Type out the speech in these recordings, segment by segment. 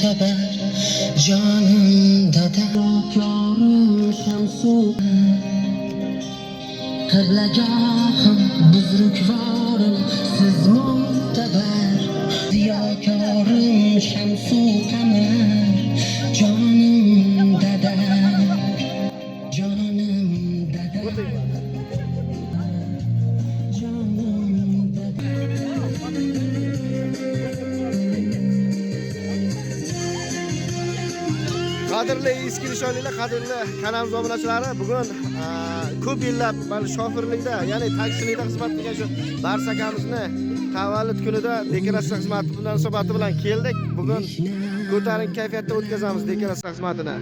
mo'tabar jonimda yorim shamsu qiblagohim buzrukvorim siz mo'tabar ziyokorim shamsu qamar jonim dada jonim dada jonim dada. Qadrli eski nishonlilar, qadrli kanalimiz obunachilari, bugun ko'p yillab mana shofirlikda, ya'ni taksichilikda xizmat qilgan shu Bars akamizni tavallud kunida dekoratsiya xizmati munosabati bilan keldik. Bugun ko'tarinki kayfiyatda o'tkazamiz dekoratsiya xizmatini.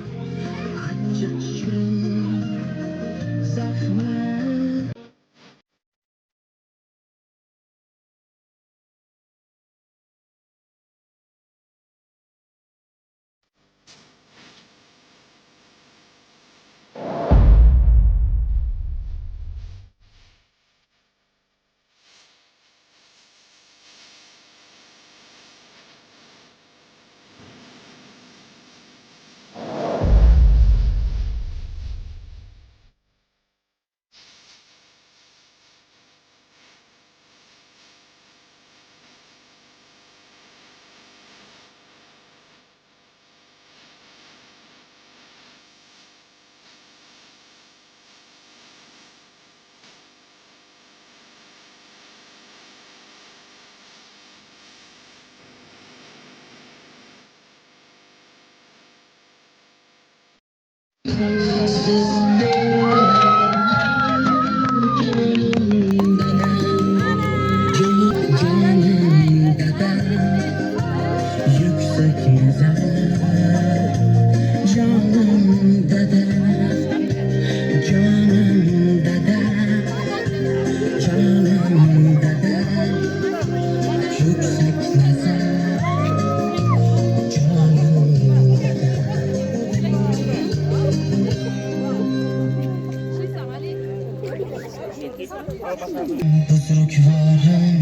Buzrukvorim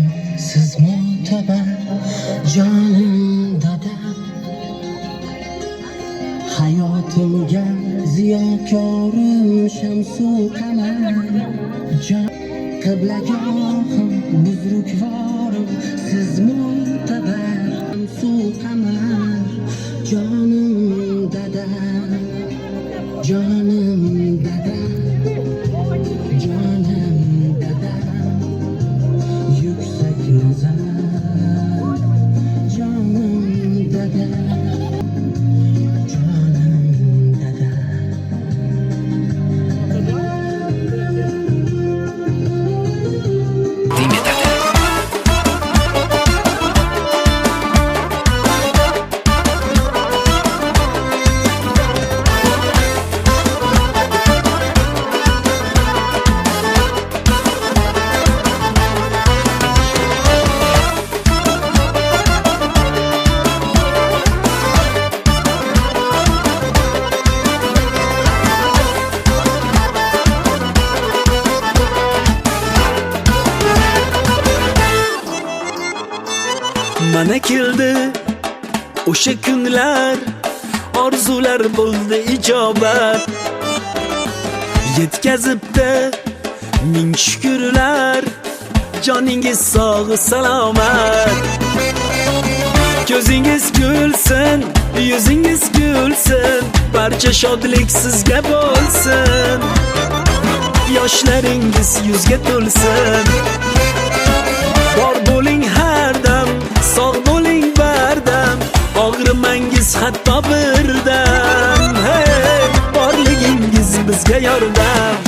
siz mo'tabar jonim dada hayotimga ziyokorim shamsu qamar qiblagohim buzrukvorim siz mo'tabar shamsu qamar jonim dada jonim dada Mana keldi o'sha kunlar, orzular bo'ldi ijobat. Yetkazibdi ming shukrlar, joningiz sog' salomat. Ko'zingiz gulsin, yuzingiz gulsin, barcha shodlik sizga bo'lsin. Yoshlaringiz yuzga to'lsin. Bor bo'ling har dam, sog' bo'ling bardam, og'rimangiz hatto birdam. Hey, borligingiz bizga yordam.